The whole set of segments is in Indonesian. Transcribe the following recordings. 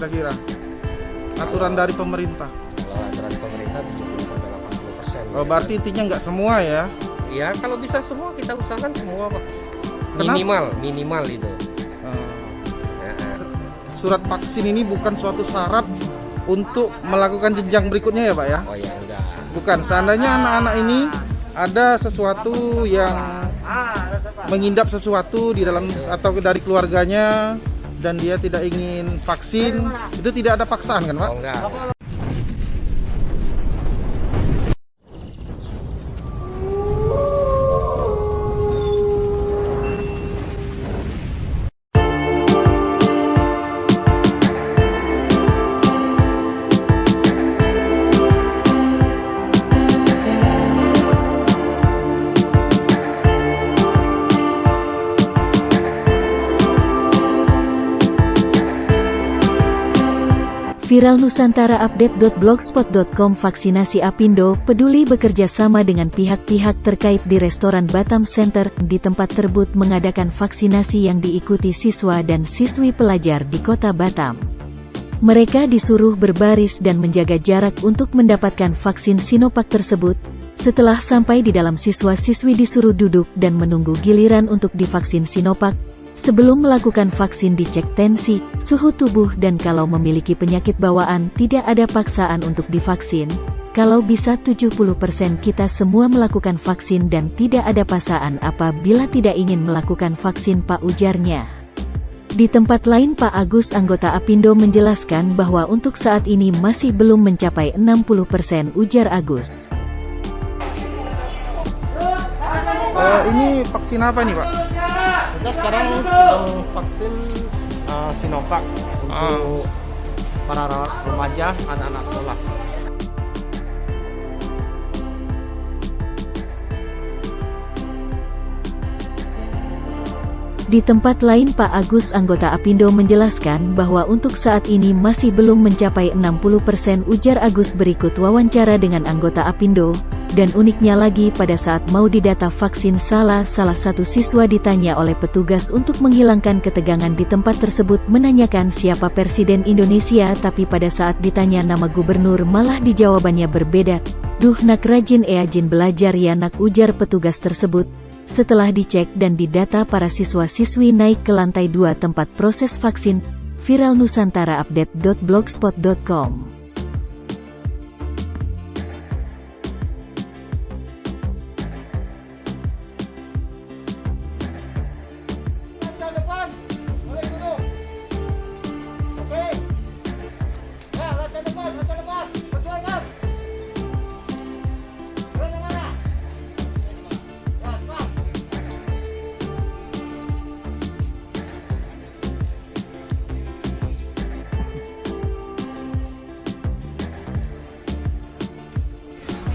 kira-kira? Aturan dari pemerintah. Kalau aturan pemerintah 70-80%. Oh, berarti intinya nggak semua ya? Ya kalau bisa semua kita usahakan semua Pak. Kenapa? Minimal itu. Surat vaksin ini bukan suatu syarat untuk melakukan jenjang berikutnya ya Pak ya? Oh ya enggak. Bukan, seandainya anak-anak ini ada sesuatu yang mengindap sesuatu di dalam atau dari keluarganya dan dia tidak ingin vaksin, itu tidak ada paksaan kan Pak? Oh enggak. Viral Nusantara Update.blogspot.com. Vaksinasi Apindo peduli bekerja sama dengan pihak-pihak terkait di restoran Batam Center di tempat tersebut mengadakan vaksinasi yang diikuti siswa dan siswi pelajar di kota Batam. Mereka disuruh berbaris dan menjaga jarak untuk mendapatkan vaksin Sinovac tersebut. Setelah sampai di dalam, siswa-siswi disuruh duduk dan menunggu giliran untuk divaksin Sinovac. Sebelum melakukan vaksin dicek tensi, suhu tubuh dan kalau memiliki penyakit bawaan tidak ada paksaan untuk divaksin. Kalau bisa 70% kita semua melakukan vaksin dan tidak ada paksaan apabila tidak ingin melakukan vaksin Pak, ujarnya. Di tempat lain Pak Agus anggota Apindo menjelaskan bahwa untuk saat ini masih belum mencapai 60%, ujar Agus. Ini vaksin apa nih Pak? Kita sekarang sedang vaksin Sinovac untuk para remaja, anak-anak sekolah. Di tempat lain Pak Agus anggota Apindo menjelaskan bahwa untuk saat ini masih belum mencapai 60%, ujar Agus berikut wawancara dengan anggota Apindo. Dan uniknya lagi, pada saat mau didata vaksin salah satu siswa ditanya oleh petugas untuk menghilangkan ketegangan di tempat tersebut menanyakan siapa Presiden Indonesia, tapi pada saat ditanya nama gubernur malah dijawabannya berbeda. Duh, nak rajin ajin belajar ya nak, ujar petugas tersebut. Setelah dicek dan didata, para siswa-siswi naik ke lantai 2 tempat proses vaksin. Viral Nusantara Update.blogspot.com.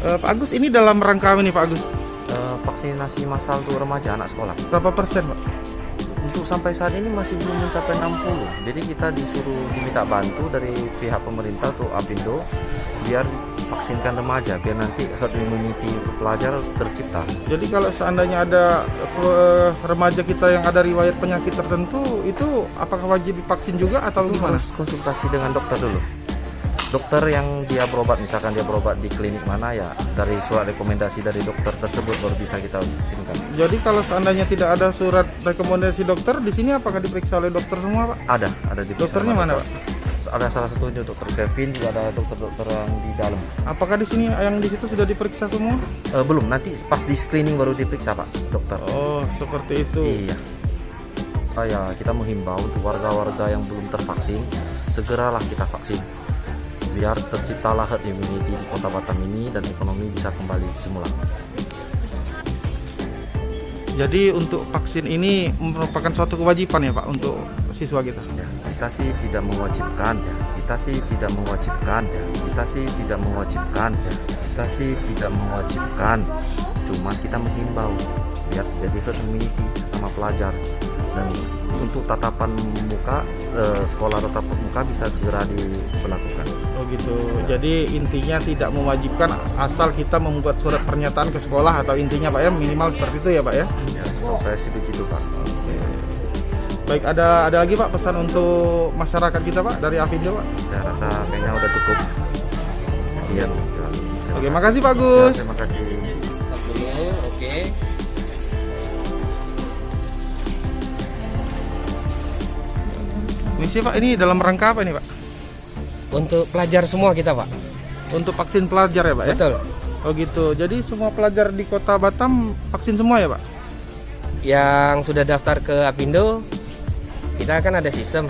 Pak Agus, ini dalam rangka apa nih Pak Agus? Vaksinasi massal untuk remaja anak sekolah. Berapa persen Pak? Untuk sampai saat ini masih belum mencapai 60. Jadi kita diminta bantu dari pihak pemerintah untuk Apindo biar vaksinkan remaja, biar nanti herd immunity untuk pelajar tercipta. Jadi kalau seandainya ada remaja kita yang ada riwayat penyakit tertentu, itu apakah wajib divaksin juga atau Itu gimana? harus konsultasi dengan dokter dulu. Dokter yang dia berobat, misalkan dia berobat di klinik mana, ya dari surat rekomendasi dari dokter tersebut baru bisa kita vaksinkan. Jadi kalau seandainya tidak ada surat rekomendasi dokter, di sini apakah diperiksa oleh dokter semua Pak? Ada di Dokternya mana Pak? Ada salah satunya dokter Kevin, juga ada dokter-dokter yang di dalam. Apakah di sini yang di situ sudah diperiksa semua? Belum, nanti pas di screening baru diperiksa Pak dokter. Oh, seperti itu. Iya. Ya, kita menghimbau untuk warga-warga yang belum tervaksin, segeralah kita vaksin. Biar terciptalah herd immunity di kota Batam ini dan ekonomi bisa kembali semula. Jadi untuk vaksin ini merupakan suatu kewajiban ya Pak untuk siswa kita? Ya, kita sih tidak mewajibkan ya. Kita sih tidak mewajibkan ya. Kita sih tidak mewajibkan ya. Kita sih tidak mewajibkan. Cuma kita menghimbau biar terjadi herd immunity sesama pelajar. Dan untuk tatapan muka, sekolah tatap muka bisa segera diberlakukan. Oh gitu. Jadi intinya tidak mewajibkan, asal kita membuat surat pernyataan ke sekolah, atau intinya Pak ya minimal seperti itu ya Pak ya? Ya, setahu saya sih begitu Pak. Oke. Baik, ada lagi Pak pesan untuk masyarakat kita Pak dari Apindo Pak? Saya rasa kayaknya udah cukup. Sekian. Oke, makasih Pak Gus. Terima kasih. Stop dulu, oke. Misi Pak, ini dalam rangka apa ini Pak? Untuk pelajar semua kita, Pak. Untuk vaksin pelajar ya Pak ya? Betul. Oh gitu, jadi semua pelajar di kota Batam vaksin semua ya Pak? Yang sudah daftar ke Apindo, kita kan ada sistem.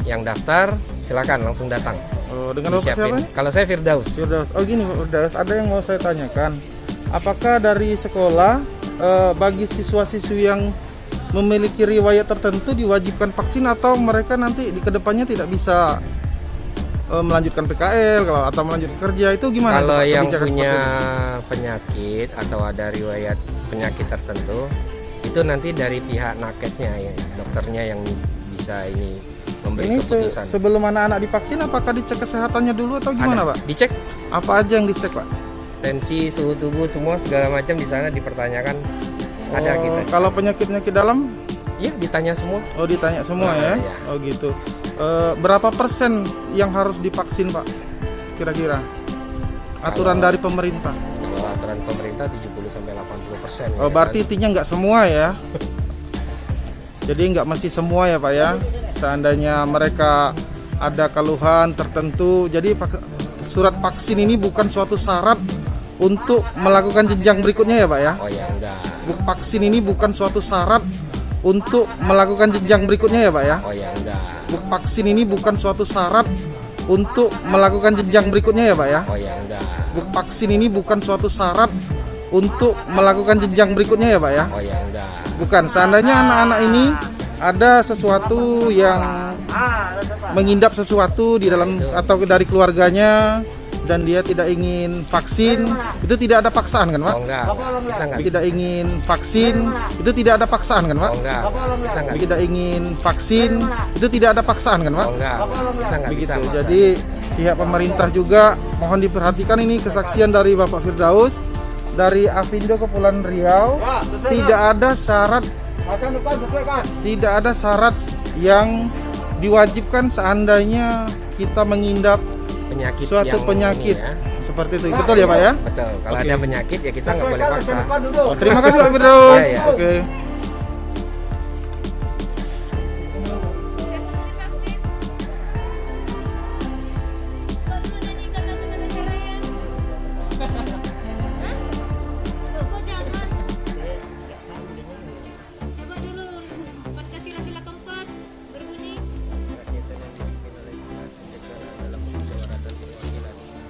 Yang daftar, silakan langsung datang. Oh, dengan Bapak Disiapin. siapa? Kalau saya Firdaus. Firdaus. Oh gini Pak Firdaus, ada yang mau saya tanyakan. Apakah dari sekolah bagi siswa-siswi yang memiliki riwayat tertentu diwajibkan vaksin atau mereka nanti di kedepannya tidak bisa melanjutkan PKL atau melanjutkan kerja, itu gimana? Kalau Pak, yang kebijakan punya seperti itu? penyakit atau ada riwayat penyakit tertentu, itu nanti dari pihak nakesnya ya, dokternya yang bisa ini memberi Ini keputusan. sebelum anak-anak divaksin apakah dicek kesehatannya dulu atau gimana Ada. Pak? Dicek Apa aja yang dicek Pak? tensi, suhu tubuh, semua segala macam di sana dipertanyakan. Ada kita. Kalau penyakit-penyakit dalam, Iya, ditanya semua. oh ditanya semua ya? Ya. Oh gitu. Berapa persen yang harus divaksin Pak? Kira-kira? Aturan dari pemerintah. Kalau aturan pemerintah 70-80%. Oh berarti intinya nggak semua ya? Jadi nggak mesti semua ya Pak ya? Seandainya mereka ada keluhan tertentu, jadi surat vaksin ini bukan suatu syarat untuk melakukan jenjang berikutnya ya Pak ya? Oh ya, enggak. Vaksin ini bukan suatu syarat untuk melakukan jenjang berikutnya ya Pak ya? Oh ya, enggak. Vaksin ini bukan suatu syarat untuk melakukan jenjang berikutnya ya Pak ya? Oh ya, enggak. Vaksin ini bukan suatu syarat untuk melakukan jenjang berikutnya ya Pak ya? Oh ya, enggak. Bukan, seandainya anak-anak ini ada sesuatu yang mengindap sesuatu di dalam atau dari keluarganya dan dia tidak ingin vaksin, itu tidak ada paksaan kan Pak? Oh enggak. Kita enggak. Tidak ingin vaksin, itu tidak ada paksaan kan Pak? Oh enggak. Kita enggak. Tidak ingin vaksin, itu tidak ada paksaan kan Pak? Oh enggak. Kita enggak bisa. Begitu. maksa. Jadi pihak pemerintah juga mohon diperhatikan, ini kesaksian dari Bapak Firdaus dari Apindo Kepulauan Riau. Tidak ada syarat yang diwajibkan seandainya kita mengindap penyakit suatu yang penyakit ini ya. seperti itu. Betul ya Pak ya? Betul. Kalau Oke. ada penyakit ya kita nggak boleh paksa. Oh, terima kasih Pak Firdaus. Ya, ya. Oke.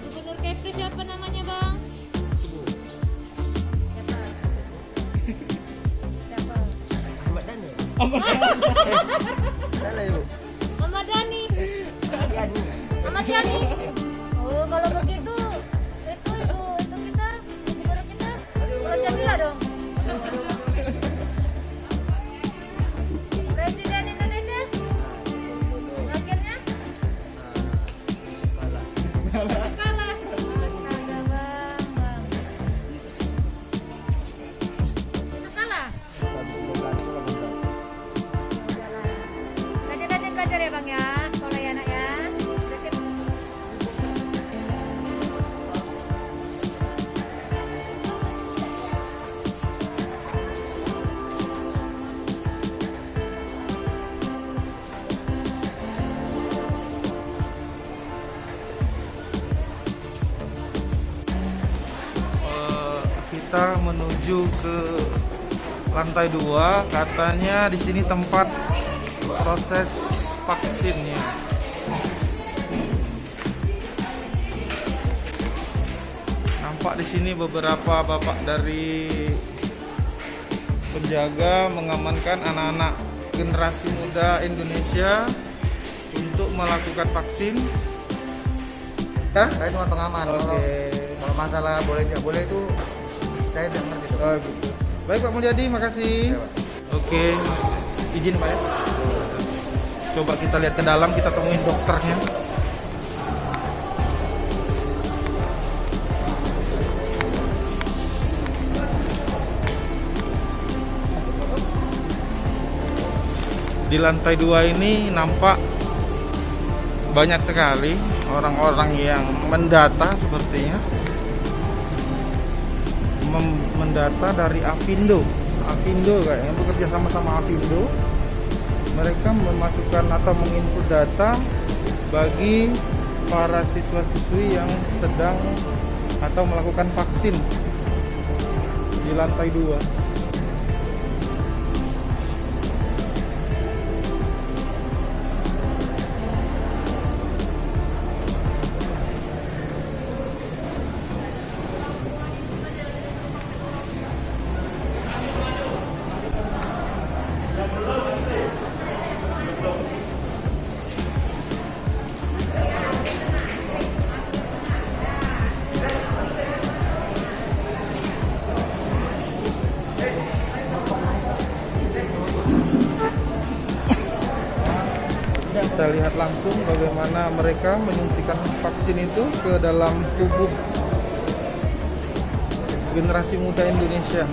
Gubernur Kepri siapa namanya bang? Siapa? Ahmad Dhani. Ahmad Dhani. Oh kalau begitu itu ibu itu kita gubernur kita Muhammad Jamila dong. Presiden Indonesia. Wakilnya? Yusuf Kala. Astaga bang. Yusuf Kala. Rajin-rajin belajar ya bang ya, sekolah ya anak ya. Udah siap? Kita menuju ke lantai 2, katanya di sini tempat proses vaksinnya. Nampak di sini beberapa bapak dari penjaga mengamankan anak-anak generasi muda Indonesia untuk melakukan vaksin. Hah? Saya cuma pengaman. Oke. Kalau masalah boleh nggak boleh itu saya tidak ngerti tuh. Oh, gitu. Baik Pak Mulyadi, makasih. Oke, izin Pak ya. Coba kita lihat ke dalam, kita temuin dokternya. Di lantai 2 ini nampak banyak sekali orang-orang yang mendata sepertinya. Mendata dari Apindo kayaknya bekerja sama Apindo. Mereka memasukkan atau menginput data bagi para siswa-siswi yang sedang atau melakukan vaksin di lantai 2. Kita lihat langsung bagaimana mereka menyuntikkan vaksin itu ke dalam tubuh generasi muda Indonesia.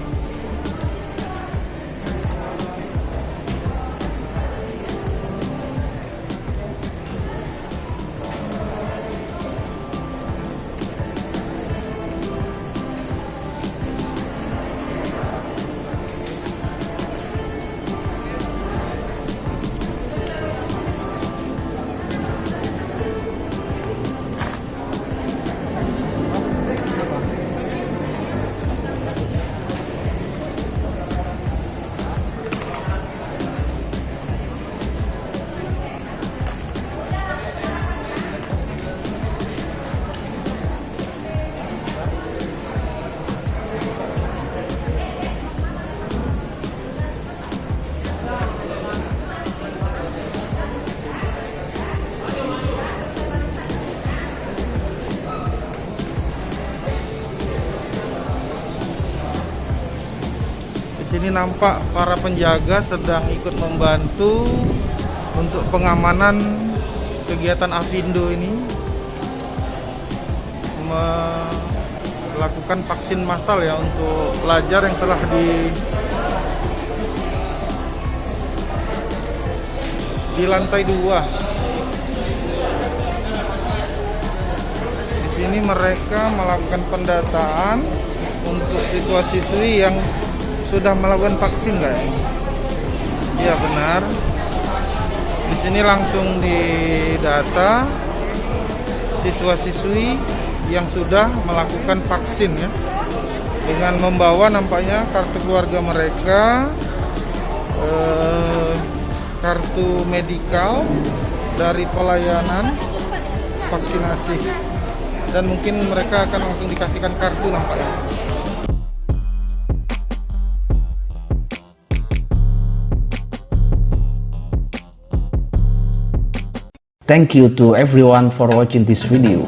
Di sini nampak para penjaga sedang ikut membantu untuk pengamanan kegiatan Apindo ini, melakukan vaksin massal ya untuk pelajar yang telah di lantai 2. Di sini mereka melakukan pendataan untuk siswa-siswi yang sudah melakukan vaksin, guys. Iya benar. Di sini langsung didata siswa-siswi yang sudah melakukan vaksin ya, dengan membawa nampaknya kartu keluarga mereka, kartu medikal dari pelayanan vaksinasi, dan mungkin mereka akan langsung dikasihkan kartu nampaknya. Thank you to everyone for watching this video.